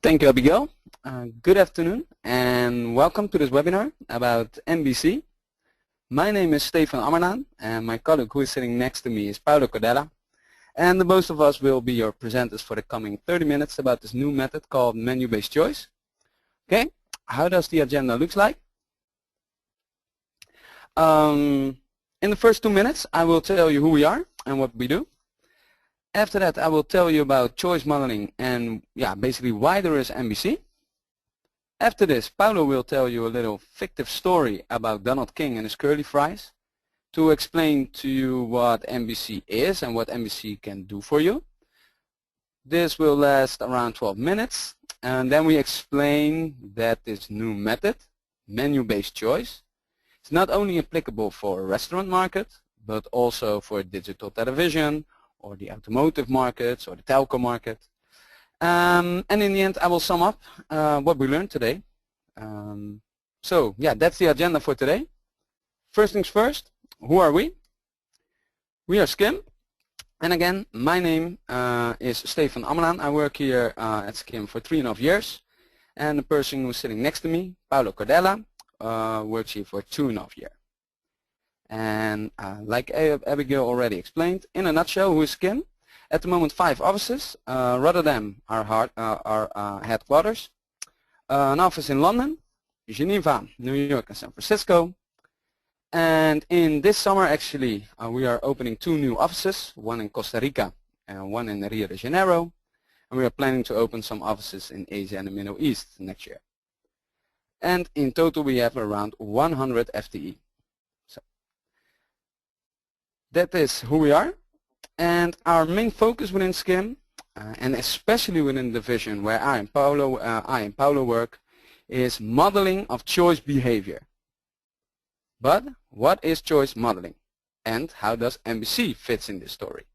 Thank you, Abigail. Good afternoon and welcome to this webinar about MBC. My name is Stefan Ammerlaan and my colleague who is sitting next to me is Paulo Cordella. And the both of us will be your presenters for the coming 30 minutes about this new method called menu-based choice. Okay, how does the agenda look like? In the first 2 minutes I will tell you who we are and what we do. After that, I will tell you about choice modeling and basically why there is MBC. After this, Paulo will tell you a little fictive story about Donald King and his curly fries to explain to you what MBC is and what MBC can do for you. This will last around 12 minutes, and then we explain that this new method, menu-based choice, is not only applicable for a restaurant market, but also for digital television, or the automotive markets, or the telco market. And in the end, I will sum up what we learned today. So that's the agenda for today. First things first, who are we? We are Skim. And again, my name is Stefan Ammerlaan. I work here at Skim for 3.5 years. And the person who's sitting next to me, Paulo Cordella, works here for 2.5 years. And like Abigail already explained, in a nutshell, who is Skim? At the moment, 5 offices. Rotterdam, our headquarters. An office in London, Geneva, New York, and San Francisco. And in this summer, actually, we are opening 2 new offices, one in Costa Rica and one in Rio de Janeiro. And we are planning to open some offices in Asia and the Middle East next year. And in total, we have around 100 FTE. That is who we are, and our main focus within Skim, and especially within the division where I and Paulo work, is modeling of choice behavior. But what is choice modeling, and how does MBC fits in this story?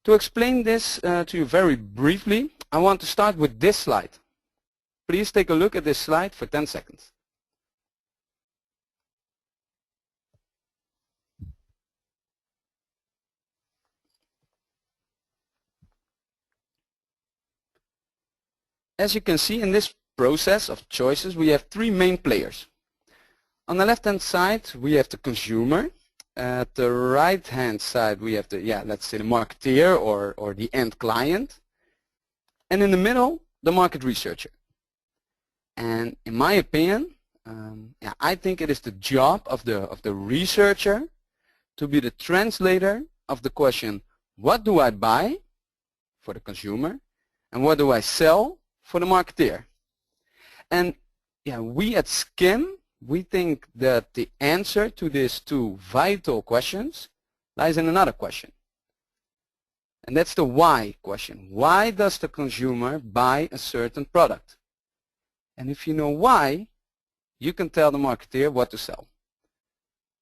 To explain this to you very briefly, I want to start with this slide. Please take a look at this slide for 10 seconds. As you can see, in this process of choices, we have 3 main players. On the left-hand side, we have the consumer. At the right-hand side, we have the, let's say the marketeer or the end client. And in the middle, the market researcher. And in my opinion, I think it is the job of the researcher to be the translator of the question, what do I buy for the consumer, and what do I sell for the marketeer? And we at Skim, we think that the answer to these 2 vital questions lies in another question. And that's the why question. Why does the consumer buy a certain product? And if you know why, you can tell the marketeer what to sell.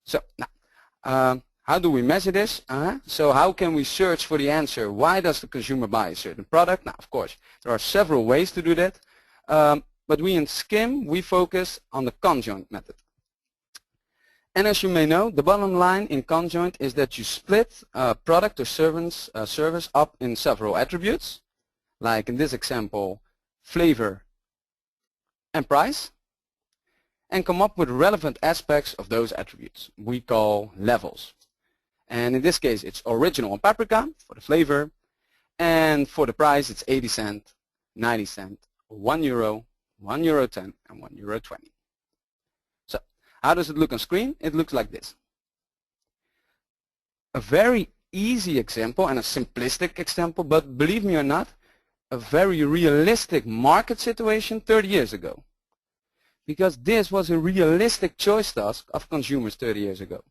So now, how do we measure this? So how can we search for the answer? Why does the consumer buy a certain product? Now, of course, there are several ways to do that. But we in Skim, we focus on the Conjoint method. And as you may know, the bottom line in Conjoint is that you split a product or service up in several attributes, like in this example, flavor and price, and come up with relevant aspects of those attributes we call levels. And in this case, it's original and paprika for the flavor. And for the price, it's 80 cents, 90 cents, €1, €1.10, and €1.20. So how does it look on screen? It looks like this. A very easy example and a simplistic example, but believe me or not, a very realistic market situation 30 years ago. Because this was a realistic choice task of consumers 30 years ago.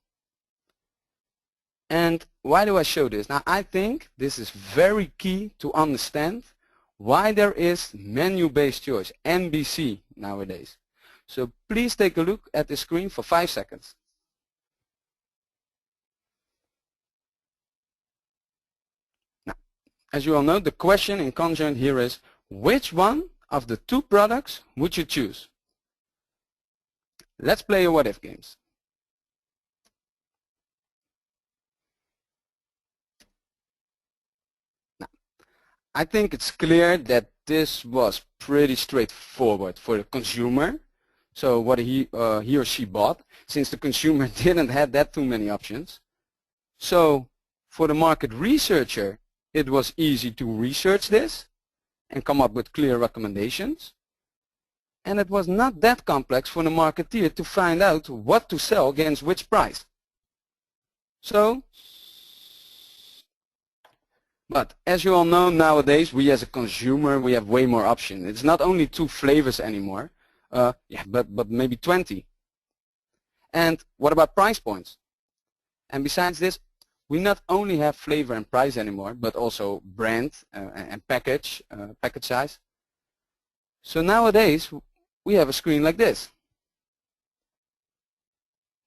And why do I show this? Now, I think this is very key to understand why there is menu-based choice, MBC, nowadays. So please take a look at the screen for 5 seconds. Now, as you all know, the question in Conjoint here is, which one of the 2 products would you choose? Let's play a what-if games. I think it's clear that this was pretty straightforward for the consumer. So what he or she bought, since the consumer didn't have that too many options. So for the market researcher, it was easy to research this and come up with clear recommendations. And it was not that complex for the marketeer to find out what to sell against which price. So, but as you all know, nowadays we as a consumer, we have way more options. It's not only 2 flavors anymore, but maybe 20. And what about price points? And besides this, we not only have flavor and price anymore, but also brand and package size. So nowadays, we have a screen like this.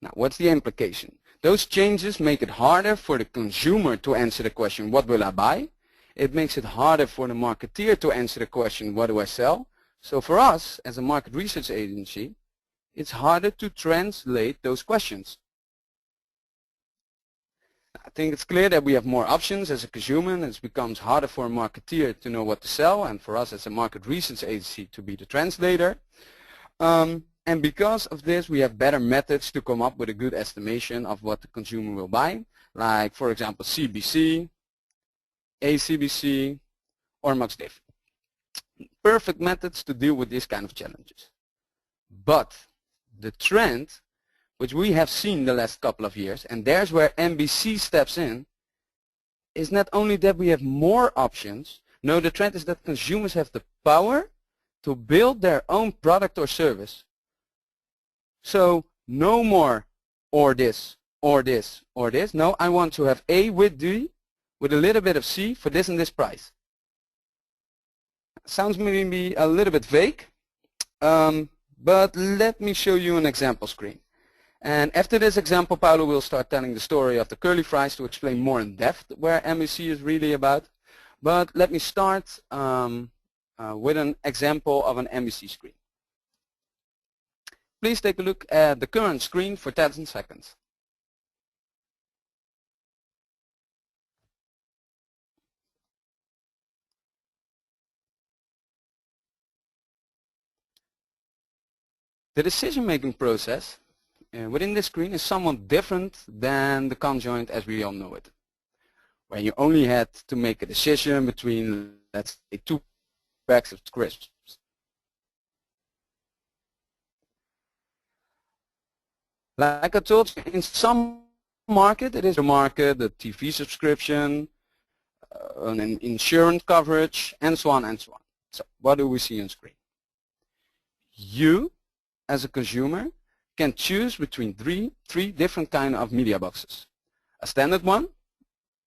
Now, what's the implication? Those changes make it harder for the consumer to answer the question, what will I buy? It makes it harder for the marketeer to answer the question, what do I sell? So for us, as a market research agency, it's harder to translate those questions. I think it's clear that we have more options as a consumer, and it becomes harder for a marketeer to know what to sell, and for us as a market research agency to be the translator. And because of this, we have better methods to come up with a good estimation of what the consumer will buy, like, for example, CBC, ACBC, or MaxDiff. Perfect methods to deal with these kind of challenges. But the trend, which we have seen the last couple of years, and there's where MBC steps in, is not only that we have more options. No, the trend is that consumers have the power to build their own product or service. So no more or this, or this, or this. No, I want to have A with D, with a little bit of C for this and this price. Sounds maybe a little bit vague, but let me show you an example screen. And after this example, Paulo will start telling the story of the curly fries to explain more in depth where MBC is really about. But let me start with an example of an MBC screen. Please take a look at the current screen for 10 seconds. The decision-making process within this screen is somewhat different than the conjoint as we all know it, where you only had to make a decision between, let's say, 2 packs of crisps. Like I told you, in some market, it is a market, a TV subscription, an insurance coverage, and so on and so on. So what do we see on screen? You, as a consumer, can choose between three different kind of media boxes. A standard one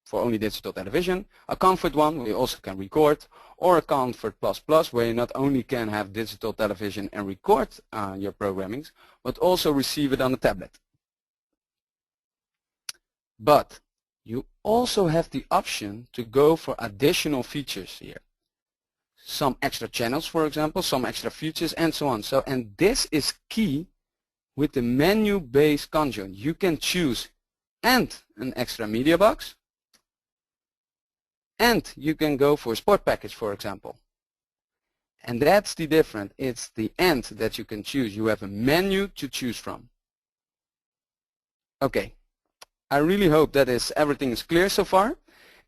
for only digital television, a comfort one where you also can record, or a comfort plus plus where you not only can have digital television and record your programmings, but also receive it on a tablet. But you also have the option to go for additional features here. Some extra channels, for example, some extra features, and so on. So, and this is key with the menu-based conjoint. You can choose and an extra media box, and you can go for a sport package, for example. And that's the difference. It's the and that you can choose. You have a menu to choose from. Okay. I really hope that everything is clear so far.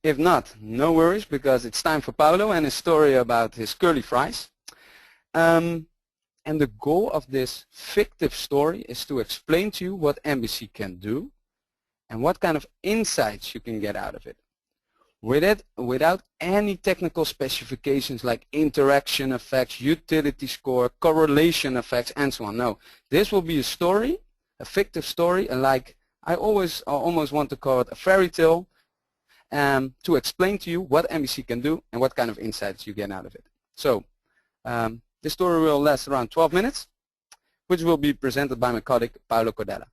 If not, no worries, because it's time for Paulo and his story about his curly fries. And the goal of this fictive story is to explain to you what MBC can do and what kind of insights you can get out of it. Without any technical specifications like interaction effects, utility score, correlation effects, and so on. No, this will be a story, a fictive story, and like I almost want to call it a fairy tale, to explain to you what MBC can do and what kind of insights you get out of it. So this story will last around 12 minutes, which will be presented by my colleague Paulo Cordella.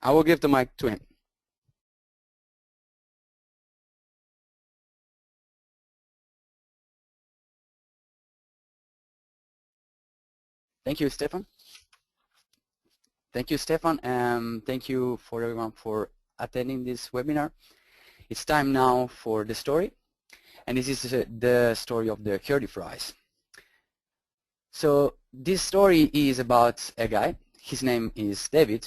I will give the mic to him. Thank you, Stefan. Thank you, Stefan, and thank you for everyone for attending this webinar. It's time now for the story. and this is the story of the curly fries. So this story is about a guy. His name is David,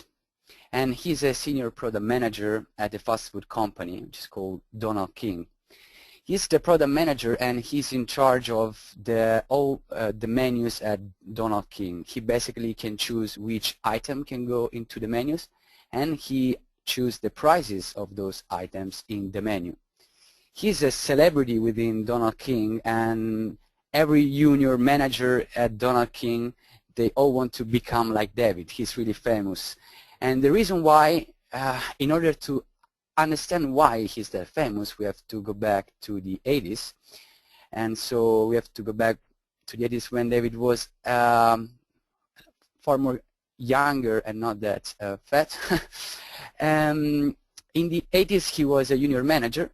and he's a senior product manager at a fast food company which is called Donald King. He's the product manager, and he's in charge of all the menus at Donald King. He basically can choose which item can go into the menus, and he chooses the prices of those items in the menu. He's a celebrity within Donald King, and every junior manager at Donald King, they all want to become like David. He's really famous. And the reason why, in order to understand why he's that famous, we have to go back to the 80s. And so we have to go back to the 80s when David was far more younger and not that fat. In the 80s, he was a junior manager,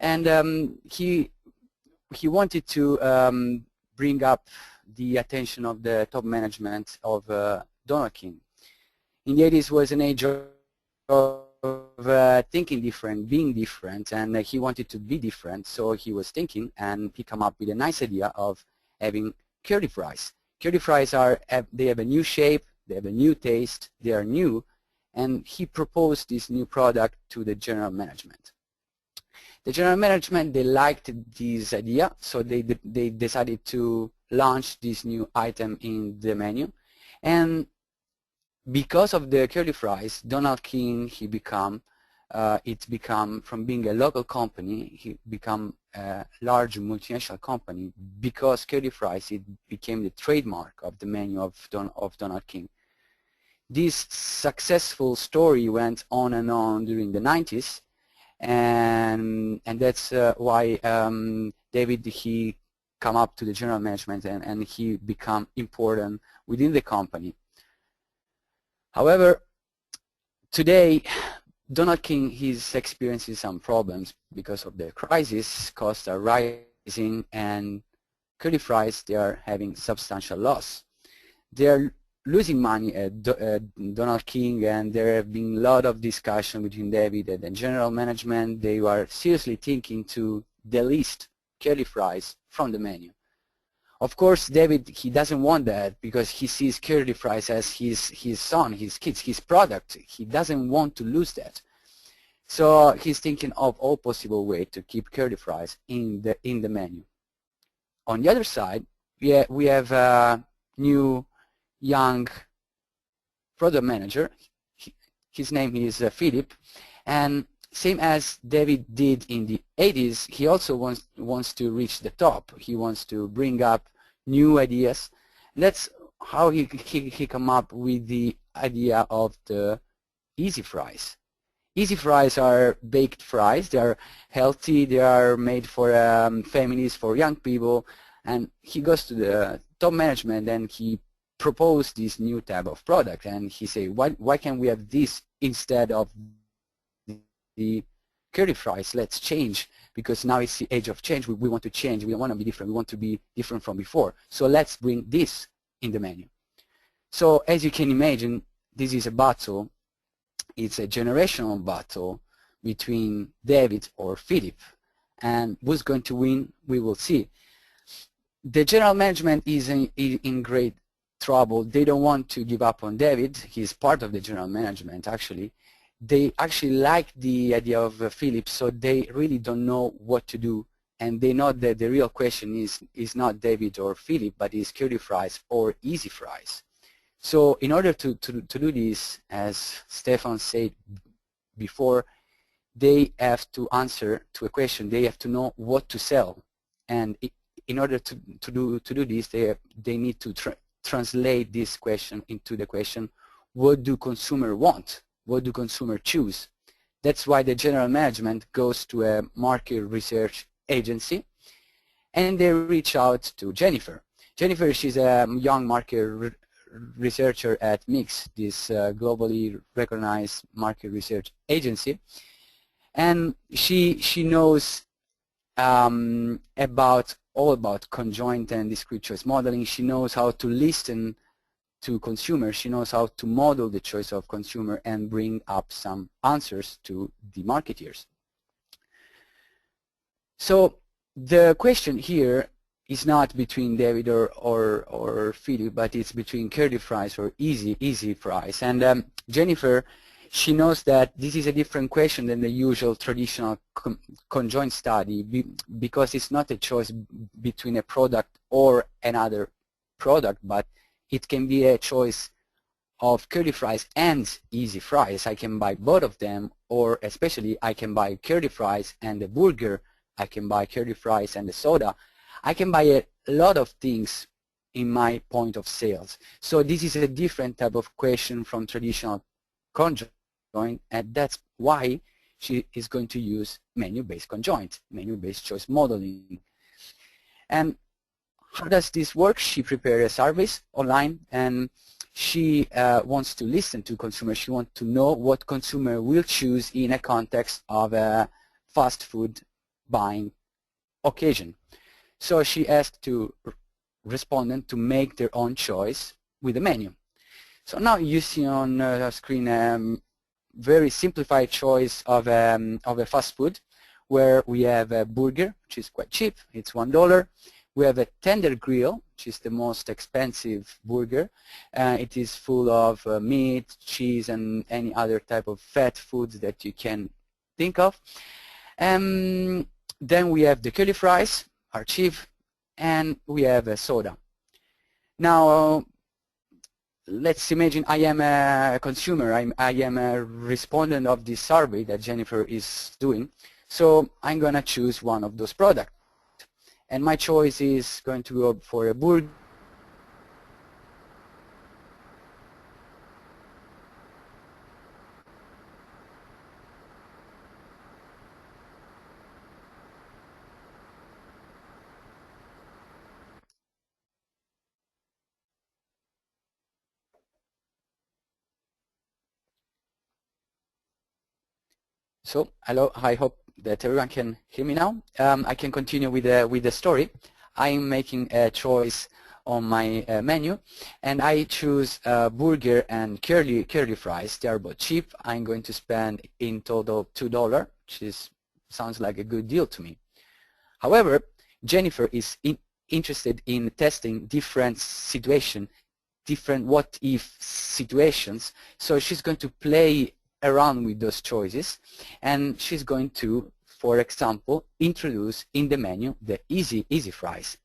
and he wanted to bring up the attention of the top management of Donald King. In the 80s was an age of thinking different, being different, and he wanted to be different, so he was thinking, and he came up with a nice idea of having curly fries. Curly fries they have a new shape, they have a new taste, they are new, and he proposed this new product to the general management. The general management, they liked this idea, so they decided to launch this new item in the menu. And because of the curly fries, Donald King, it's become from being a local company, he become a large multinational company. Because curly fries, it became the trademark of the menu of Donald King. This successful story went on and on during the 90s, and that's why David, he come up to the general management, and he become important within the company. However, today, Donald King, he's experiencing some problems because of the crisis. Costs are rising, and curly fries, they are having substantial loss. They are losing money at Donald King, and there have been a lot of discussion between David and the general management. They are seriously thinking to delist curly fries from the menu. Of course, David, he doesn't want that because he sees curly fries as his son, his kids, his product. He doesn't want to lose that. So he's thinking of all possible ways to keep curly fries in the menu. On the other side, we have a new young product manager. His name is Philip, and same as David did in the 80s, he also wants to reach the top. He wants to bring up new ideas. That's how he come up with the idea of the easy fries. Easy fries are baked fries. They are healthy. They are made for families, for young people. And he goes to the top management and he proposed this new type of product. And he said, why can't we have this instead of the curly fries? Let's change, because now it's the age of change. We want to change. We don't want to be different. We want to be different from before. So let's bring this in the menu. So as you can imagine, this is a battle. It's a generational battle between David or Philip. And who's going to win, we will see. The general management is in great trouble. They don't want to give up on David. He's part of the general management, actually. They actually like the idea of Philip, so they really don't know what to do. And they know that the real question is not David or Philip, but is curly fries or easy fries. So in order to do this, as Stefan said before, they have to answer to a question. They have to know what to sell. And in order to do this, they need to translate this question into the question, what do consumers want? What do consumers choose? That's why the general management goes to a market research agency, and they reach out to Jennifer. Jennifer, she's a young market researcher at Mix, this globally recognized market research agency, and she knows all about conjoint and discrete choice modeling. She knows how to listen to consumers. She knows how to model the choice of consumer and bring up some answers to the marketeers. So the question here is not between David or Philip, but it's between curly fries or easy fries. And Jennifer, she knows that this is a different question than the usual traditional conjoint study because it's not a choice between a product or another product, but it can be a choice of curly fries and easy fries. I can buy both of them, or especially I can buy curly fries and a burger. I can buy curly fries and a soda. I can buy a lot of things in my point of sales. So this is a different type of question from traditional conjoint, and that's why she is going to use menu-based conjoint, menu-based choice modeling. And how does this work? She prepared a service online, and she wants to listen to consumers. She wants to know what consumer will choose in a context of a fast food buying occasion. So she asked to respondent to make their own choice with the menu. So now you see on the screen very simplified choice of a fast food, where we have a burger, which is quite cheap, it's $1. We have a tender grill, which is the most expensive burger. It is full of meat, cheese, and any other type of fat foods that you can think of. Then we have the curly fries, are cheap, and we have a soda. Now, let's imagine I am a consumer, I am a respondent of this survey that Jennifer is doing, so I'm going to choose one of those products. And my choice is going to go for a burger. So, hello, I hope that everyone can hear me now. I can continue with the story. I'm making a choice on my menu, and I choose burger and curly fries. They are both cheap. I'm going to spend in total $2, which sounds like a good deal to me. However, Jennifer is interested in testing different situations, different what-if situations. So she's going to play around with those choices, and she's going to, for example, introduce in the menu the easy fries.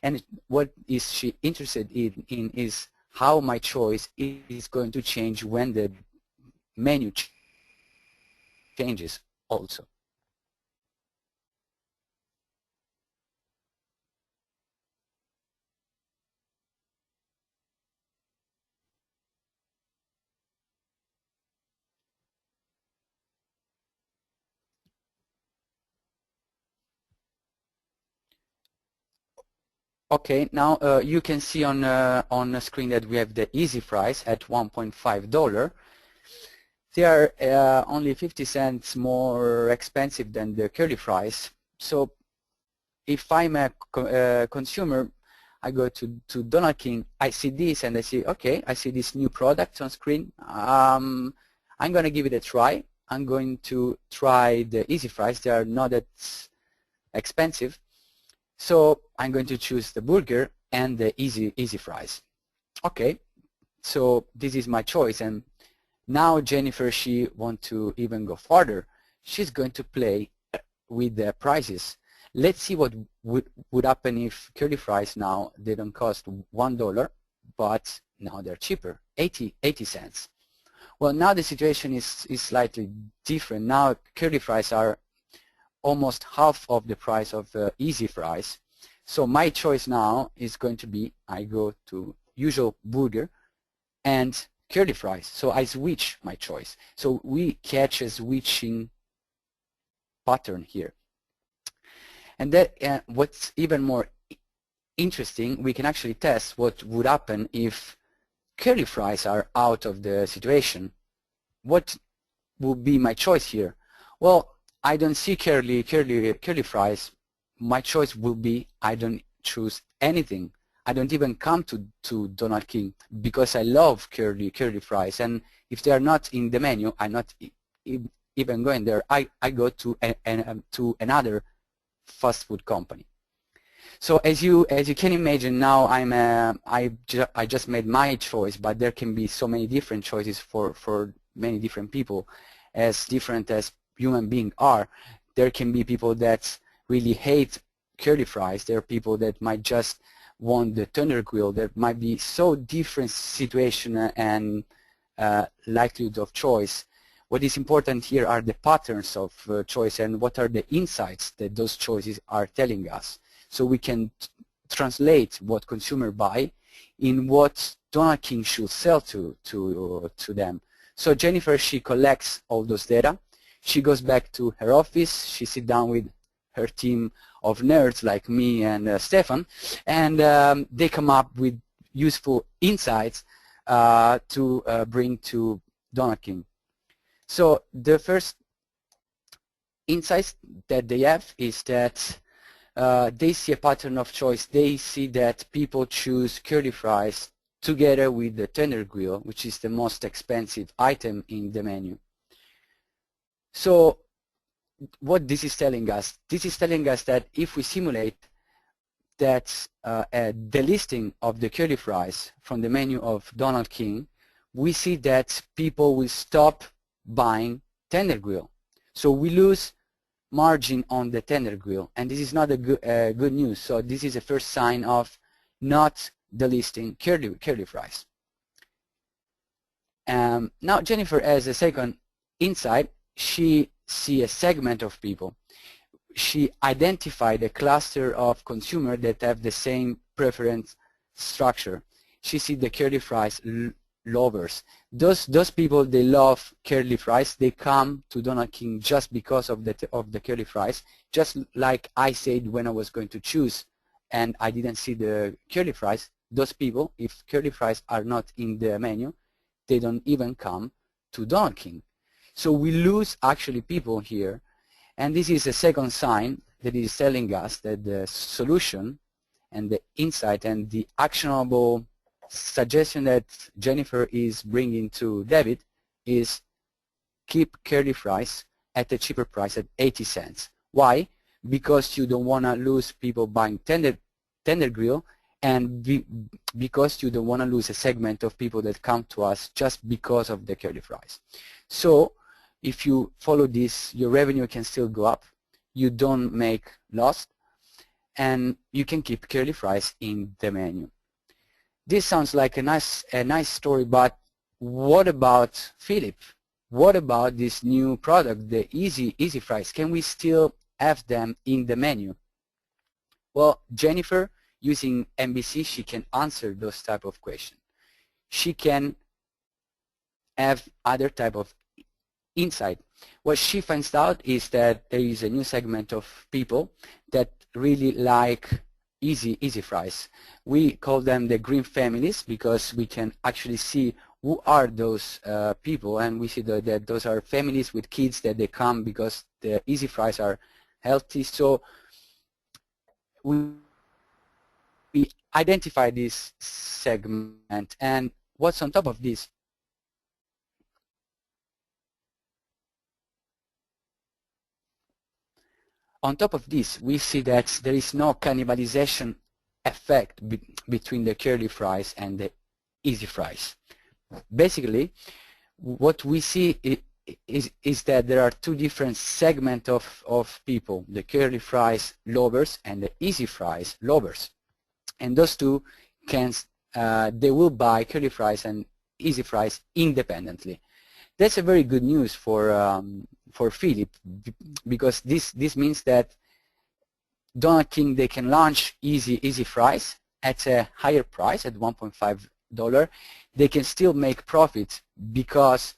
And what is she interested in is how my choice is going to change when the menu changes also. Okay, now you can see on the screen that we have the easy fries at $1.5. They are only 50 cents more expensive than the curly fries. So if I'm a consumer, I go to Donald King, I see this and I see, okay, I see this new product on screen. I'm going to give it a try. I'm going to try the easy fries. They are not that expensive. So I'm going to choose the burger and the easy fries. Okay, so this is my choice, and now Jennifer, she wants to even go further. She's going to play with the prices. Let's see what would happen if curly fries now they don't cost $1, but now they're cheaper, 80 cents. Well, now the situation is slightly different. Now curly fries are almost half of the price of easy fries. So my choice now is going to be, I go to usual burger and curly fries. So I switch my choice. So we catch a switching pattern here. And that what's even more interesting, we can actually test what would happen if curly fries are out of the situation. What would be my choice here? Well, I don't see curly fries. My choice will be I don't choose anything. I don't even come to Donald King because I love curly fries. And if they are not in the menu, I'm not even going there. I go to another fast food company. So as you can imagine, now I just made my choice, but there can be so many different choices for many different people, as different as human beings are. There can be people that really hate curly fries. There are people that might just want the tender grill. There might be so different situation and likelihood of choice. What is important here are the patterns of choice and what are the insights that those choices are telling us. So we can translate what consumer buy in what Donald King should sell to them. So Jennifer, she collects all those data. She goes back to her office. She sits down with her team of nerds like me and Stefan, and they come up with useful insights to bring to Donald King. So the first insights that they have is that they see a pattern of choice. They see that people choose curly fries together with the tender grill, which is the most expensive item in the menu. So what this is telling us? This is telling us that if we simulate that the listing of the curly fries from the menu of Donald King, we see that people will stop buying tender grill. So we lose margin on the tender grill, and this is not a good news. So this is a first sign of not delisting curly fries. Now Jennifer has a second insight. She see a segment of people. She identified a cluster of consumers that have the same preference structure. She see the curly fries lovers. Those people, they love curly fries. They come to Donald King just because of the curly fries. Just like I said when I was going to choose and I didn't see the curly fries, those people, if curly fries are not in the menu, they don't even come to Donald King. So we lose actually people here, and this is a second sign that is telling us that the solution and the insight and the actionable suggestion that Jennifer is bringing to David is keep curly fries at a cheaper price at 80 cents. Why? Because you don't want to lose people buying tender grill, and because you don't want to lose a segment of people that come to us just because of the curly fries. So if you follow this, your revenue can still go up, you don't make loss, and you can keep curly fries in the menu. This sounds like a nice story, but what about Philip? What about this new product, the Easy Fries? Can we still have them in the menu? Well, Jennifer, using MBC, she can answer those type of questions. She can have other type of insight. What she finds out is that there is a new segment of people that really like easy fries. We call them the green families because we can actually see who are those people, and we see that those are families with kids that they come because the easy fries are healthy. So we identify this segment, and what's on top of this? On top of this, we see that there is no cannibalization effect between the curly fries and the easy fries. Basically, what we see is that there are two different segments of people, the curly fries lovers and the easy fries lovers. And those two they will buy curly fries and easy fries independently. That's a very good news for Philip, because this means that Donald King, they can launch easy fries at a higher price at $1.5. They can still make profit because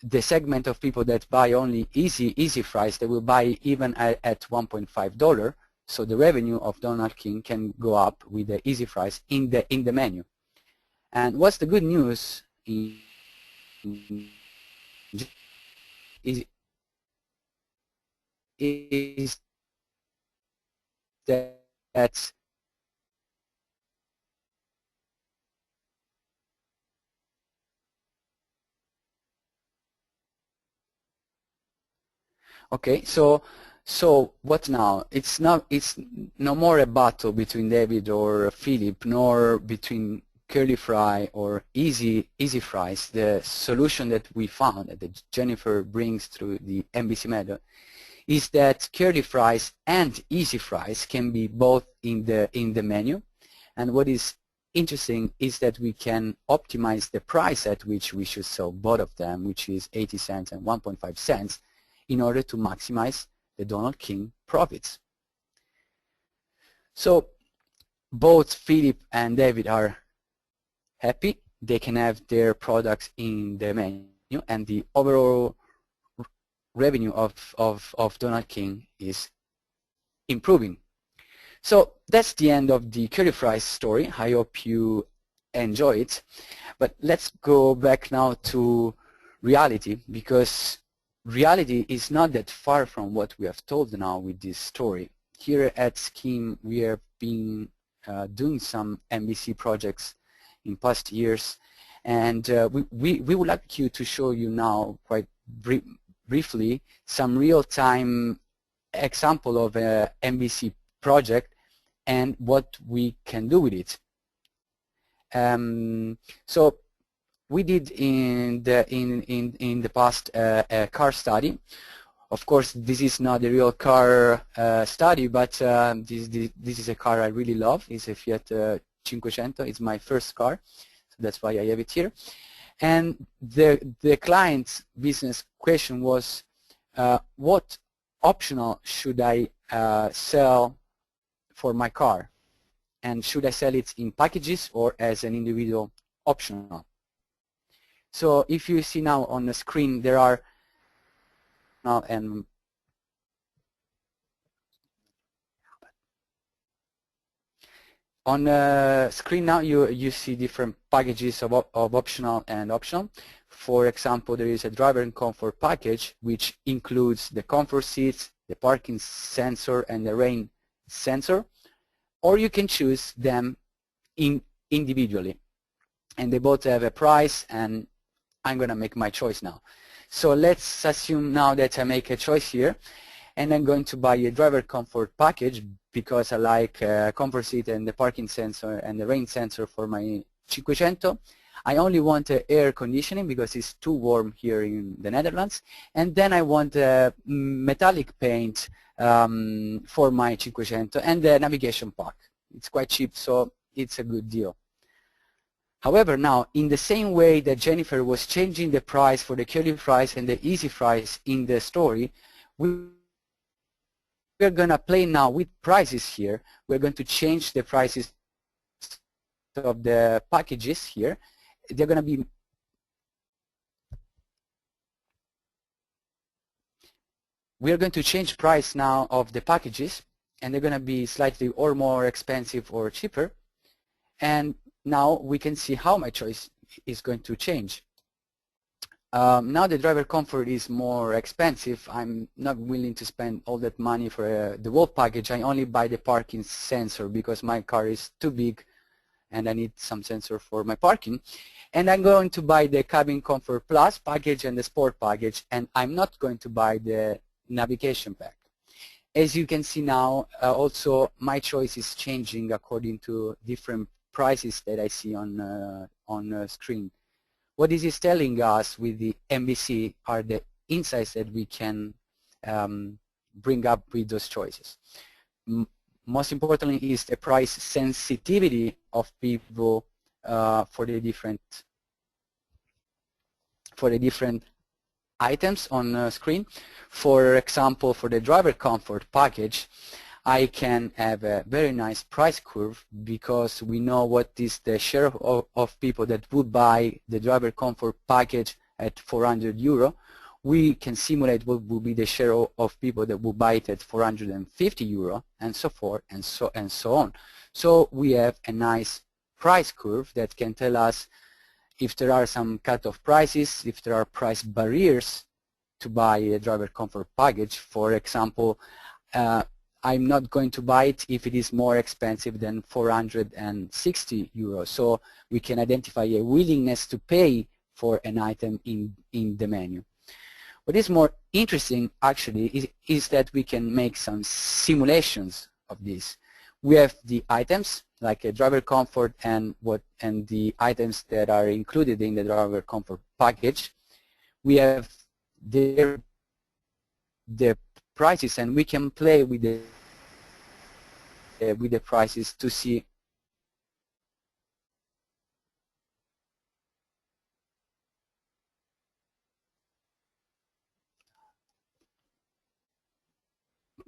the segment of people that buy only easy fries, they will buy even at $1.5. So the revenue of Donald King can go up with the easy fries in the menu. And what's the good news is that okay, so So what now? It's no more a battle between David or Philip, nor between curly fry or easy fries. The solution that we found, that Jennifer brings through the MVC method, is that curly fries and easy fries can be both in the menu. And what is interesting is that we can optimize the price at which we should sell both of them, which is 80 cents and 1.5 cents, in order to maximize the Donald King profits. So both Philip and David are happy. They can have their products in the menu, and the overall revenue of Donald King is improving. So that's the end of the curly fries story. I hope you enjoy it. But let's go back now to reality, because reality is not that far from what we have told now with this story. Here at Scheme, we have been doing some MVC projects in past years, and we would like you to show you now quite briefly some real-time example of a MVC project and what we can do with it. So we did in the past a car study. Of course, this is not a real car study, but this is a car I really love. It's a Fiat 500. It's my first car, so that's why I have it here. And the client's business question was, what optional should I sell for my car? And should I sell it in packages or as an individual optional? So if you see now on the screen, there are and on the screen now you see different packages of optional and optional. For example, there is a driver and comfort package which includes the comfort seats, the parking sensor, and the rain sensor, or you can choose them individually, and they both have a price, and I'm going to make my choice now. So let's assume now that I make a choice here, and I'm going to buy a driver comfort package because I like comfort seat and the parking sensor and the rain sensor for my 500. I only want air conditioning because it's too warm here in the Netherlands, and then I want metallic paint for my 500 and the navigation pack. It's quite cheap, so it's a good deal. However, now, in the same way that Jennifer was changing the price for the curly fries and the easy fries in the story, we're going to play now with prices here. We're going to change the prices of the packages here. They're going to be we are going to change price now of the packages, and they're going to be slightly or more expensive or cheaper. And now we can see how my choice is going to change. Now the driver comfort is more expensive. I'm not willing to spend all that money for the whole package. I only buy the parking sensor because my car is too big and I need some sensor for my parking. And I'm going to buy the cabin comfort plus package and the sport package, and I'm not going to buy the navigation pack. As you can see now, also my choice is changing according to different prices that I see on the screen. What this is telling us with the MVC are the insights that we can bring up with those choices. Most importantly is the price sensitivity of people for the different items on the screen. For example, for the driver comfort package, I can have a very nice price curve because we know what is the share of people that would buy the driver comfort package at 400 euro. We can simulate what will be the share of people that will buy it at 450 euro, and so forth and so on. So we have a nice price curve that can tell us if there are some cut-off prices, if there are price barriers to buy a driver comfort package. For example, I'm not going to buy it if it is more expensive than 460 euros. So we can identify a willingness to pay for an item in the menu. What is more interesting actually is that we can make some simulations of this. We have the items like a driver comfort and the items that are included in the driver comfort package. We have their prices, and we can play with the prices to see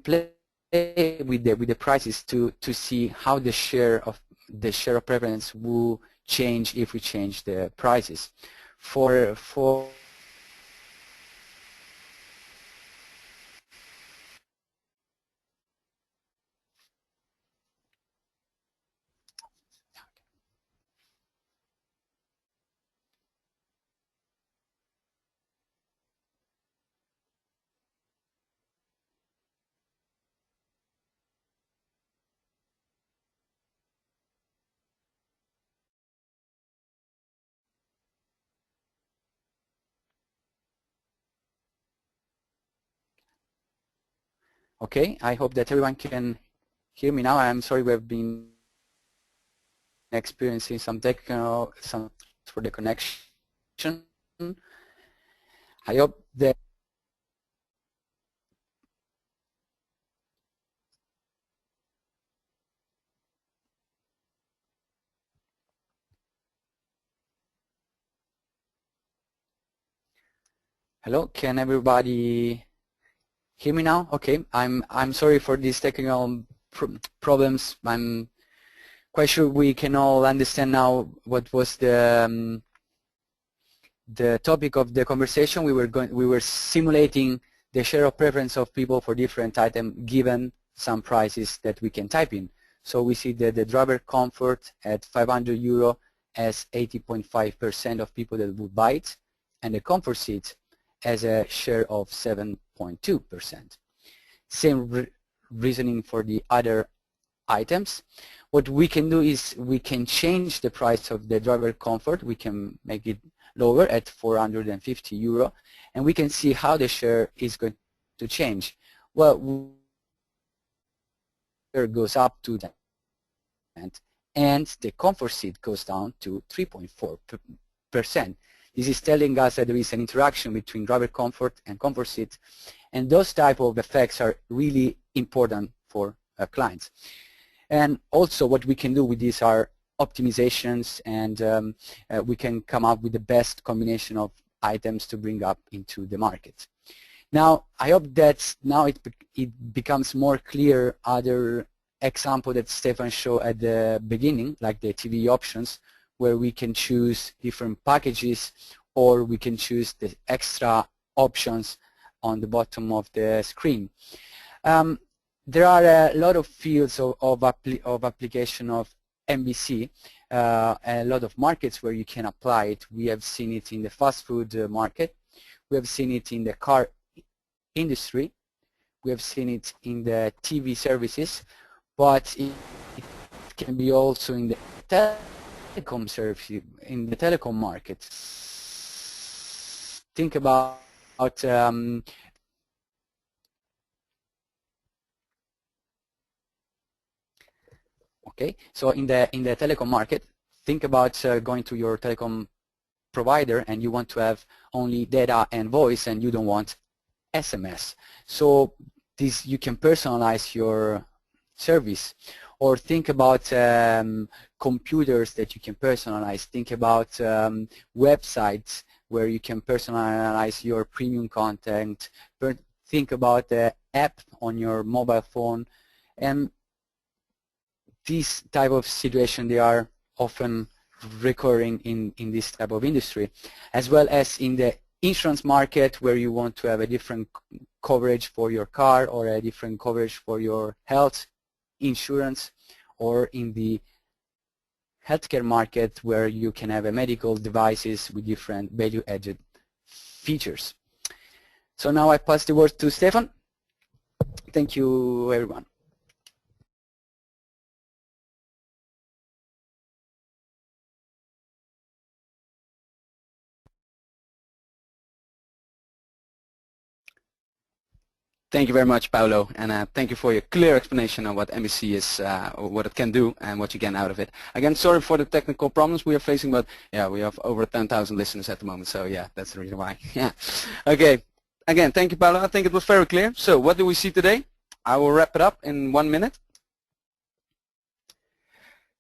with the prices to see how the share of preference will change if we change the prices. For okay, I hope that everyone can hear me now. I'm sorry we've been experiencing some technical for the connection. I hope that hello, can everybody hear me now? Okay, I'm sorry for these technical problems. I'm quite sure we can all understand now what was the topic of the conversation. We were simulating the share of preference of people for different items given some prices that we can type in. So we see that the driver comfort at 500 euro has 80.5% of people that would buy it, and the comfort seat has a share of 7.2%. Same reasoning for the other items. What we can do is we can change the price of the driver comfort. We can make it lower at 450 euro, and we can see how the share is going to change. Well, share goes up to that, and the comfort seat goes down to 3.4%. This is telling us that there is an interaction between driver comfort and comfort seat, and those type of effects are really important for clients. And also what we can do with these are optimizations, and we can come up with the best combination of items to bring up into the market. Now, I hope that now it becomes more clear other example that Stefan showed at the beginning, like the TV options, where we can choose different packages, or we can choose the extra options on the bottom of the screen. There are a lot of fields of application of MVC, a lot of markets where you can apply it. We have seen it in the fast food market. We have seen it in the car industry. We have seen it in the TV services, but it can be also in the telecom service, in the telecom market. Think about okay, so in the telecom market, think about going to your telecom provider and you want to have only data and voice, and you don't want SMS. So this, you can personalize your service. Or think about computers that you can personalize. Think about websites where you can personalize your premium content. Think about the app on your mobile phone. And this type of situation, they are often recurring in this type of industry, as well as in the insurance market, where you want to have a different coverage for your car or a different coverage for your health insurance, or in the healthcare market, where you can have a medical devices with different value-added features. So now I pass the word to Stefan. Thank you, everyone. Thank you very much, Paulo, and thank you for your clear explanation on what MBC is, what it can do, and what you get out of it. Again, sorry for the technical problems we are facing, but yeah, we have over 10,000 listeners at the moment, so yeah, that's the reason why. Yeah. Okay. Again, thank you, Paulo. I think it was very clear. So, what do we see today? I will wrap it up in 1 minute.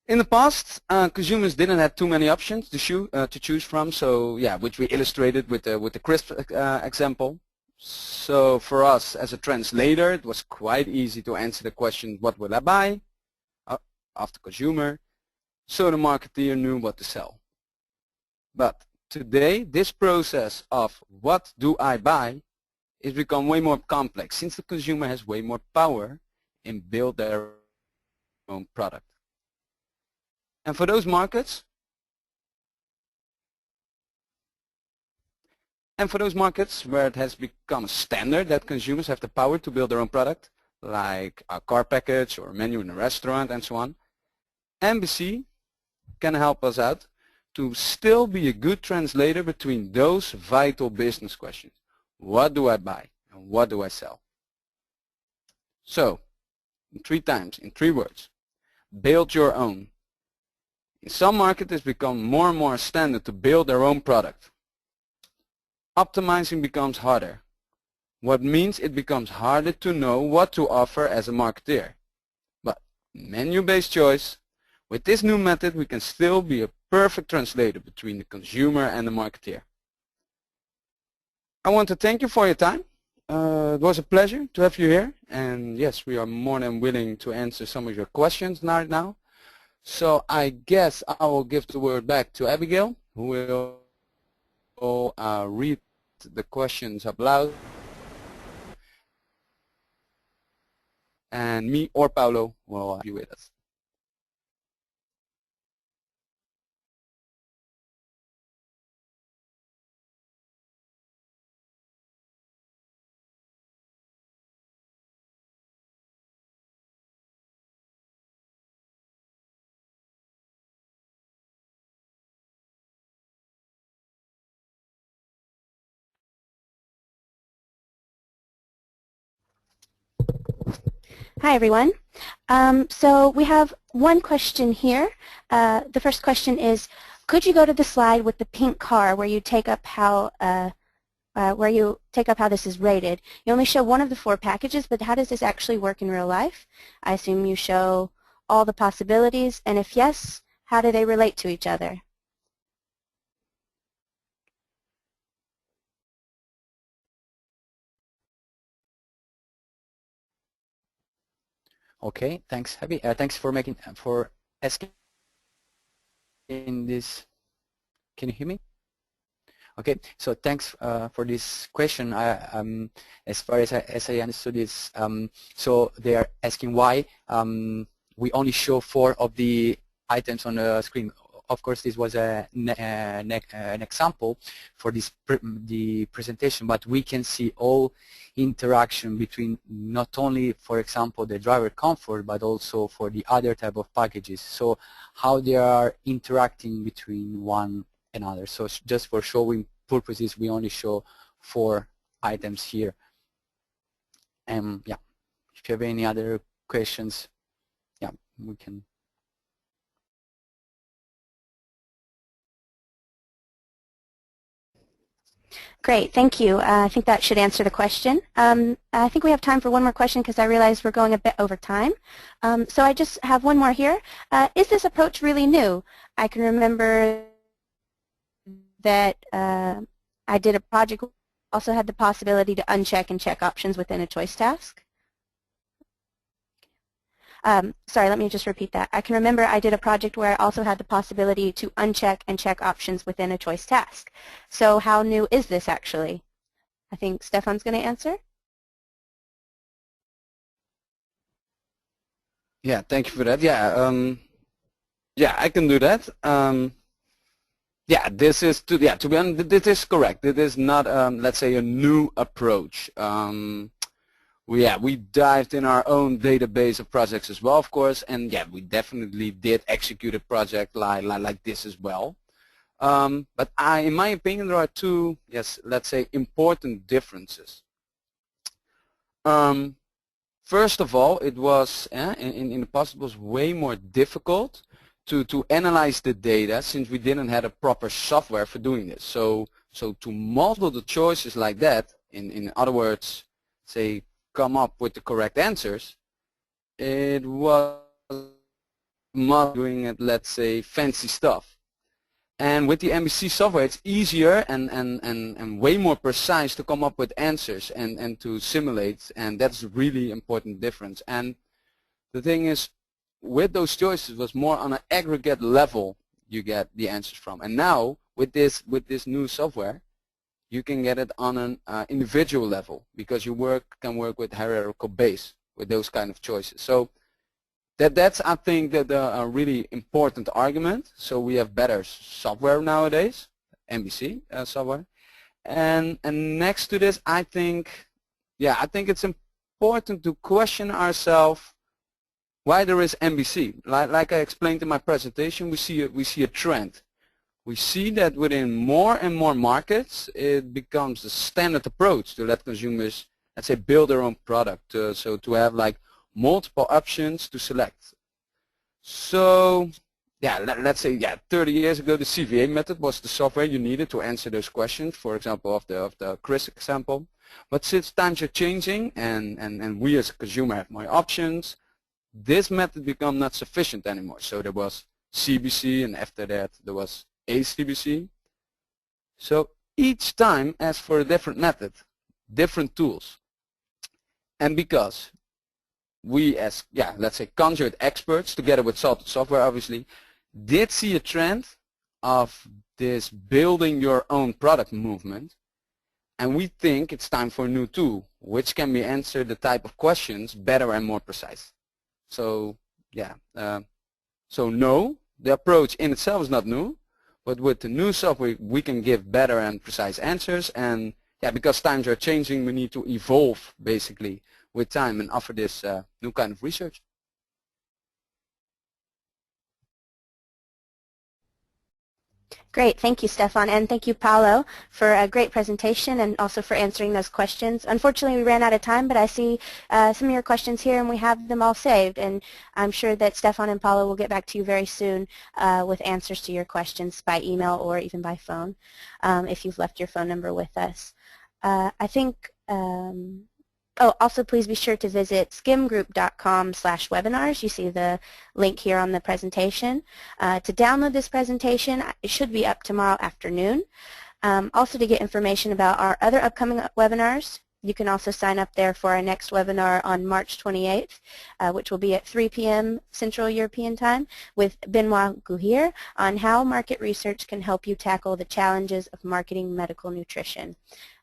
In the past, consumers didn't have too many options to choose from, so yeah, which we illustrated with the crisp example. So for us as a translator, it was quite easy to answer the question, what will I buy, of the consumer, so the marketeer knew what to sell. But today, this process of what do I buy is become way more complex since the consumer has way more power in build their own product. And for those markets, where it has become a standard that consumers have the power to build their own product, like a car package or a menu in a restaurant and so on, MBC can help us out to still be a good translator between those vital business questions. What do I buy and what do I sell? So, in 3 words, build your own. In some markets, it's become more and more standard to build their own product. Optimizing becomes harder, what means it becomes harder to know what to offer as a marketeer. But menu-based choice, with this new method, we can still be a perfect translator between the consumer and the marketeer. I want to thank you for your time. It was a pleasure to have you here, and yes, we are more than willing to answer some of your questions right now. So I guess I will give the word back to Abigail, who will read the questions up loud, and me or Paulo will be with us. Hi, everyone. So we have one question here. The first question is, could you go to the slide with the pink car where you take up how this is rated? You only show one of the 4 packages, but how does this actually work in real life? I assume you show all the possibilities, and if yes, how do they relate to each other? Okay, thanks, Abby. Thanks for asking this. Can you hear me? Okay, so thanks for this question. As far as I understood this, so they are asking why we only show 4 of the items on the screen. Of course, this was an example for the presentation, but we can see all interaction between not only, for example, the driver comfort, but also for the other type of packages. So how they are interacting between one another. So just for showing purposes, we only show 4 items here. Yeah, if you have any other questions, yeah, we can. Great, thank you. I think that should answer the question. I think we have time for one more question because I realize we're going a bit over time. So I just have one more here. Is this approach really new? I can remember that I did a project, also had the possibility to uncheck and check options within a choice task. Sorry, let me just repeat that. I can remember I did a project where I also had the possibility to uncheck and check options within a choice task. So how new is this actually? I think Stefan's going to answer. Yeah, thank you for that. Yeah, I can do that. Yeah, this is to be honest, this is correct. It is not, let's say, a new approach. We dived in our own database of projects as well, of course, and yeah, we definitely did execute a project like this as well. But in my opinion, there are 2, yes, let's say, important differences. First of all, it was in the past it was way more difficult to analyze the data since we didn't have a proper software for doing this. So to model the choices like that, in other words, say come up with the correct answers, it was not doing it, let's say, fancy stuff. And with the MBC software, it's easier and way more precise to come up with answers and to simulate, and that's a really important difference. And the thing is, with those choices, it was more on an aggregate level you get the answers from. And now, with this new software, you can get it on an individual level because you can work with hierarchical base with those kind of choices. So that's, I think, a really important argument. So we have better software nowadays, MBC software. And next to this, I think it's important to question ourselves why there is MBC. Like I explained in my presentation, we see a trend. We see that within more and more markets, it becomes the standard approach to let consumers, let's say, build their own product. So to have like multiple options to select. So yeah, let's say 30 years ago the CVA method was the software you needed to answer those questions, for example of the Chris example. But since times are changing and we as a consumer have more options, this method become not sufficient anymore. So there was CBC and after that there was ACBC. So each time asks for a different method, different tools. And because we as, let's say Conjoint experts, together with Salted Software obviously, did see a trend of this building your own product movement, and we think it's time for a new tool which can be answer the type of questions better and more precise. So so no, the approach in itself is not new, but with the new software we can give better and precise answers, and because times are changing, we need to evolve basically with time and offer this new kind of research. Great, thank you, Stefan, and thank you, Paolo, for a great presentation and also for answering those questions. Unfortunately, we ran out of time, but I see some of your questions here, and we have them all saved, and I'm sure that Stefan and Paolo will get back to you very soon with answers to your questions by email or even by phone if you've left your phone number with us. I think also please be sure to visit skimgroup.com/webinars. You see the link here on the presentation. To download this presentation, it should be up tomorrow afternoon. Also to get information about our other upcoming webinars, you can also sign up there for our next webinar on March 28th, which will be at 3 p.m. Central European Time with Benoit Guhir on how market research can help you tackle the challenges of marketing medical nutrition.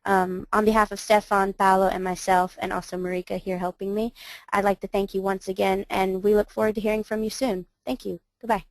On behalf of Stefan, Paolo, and myself, and also Marika here helping me, I'd like to thank you once again, and we look forward to hearing from you soon. Thank you. Goodbye.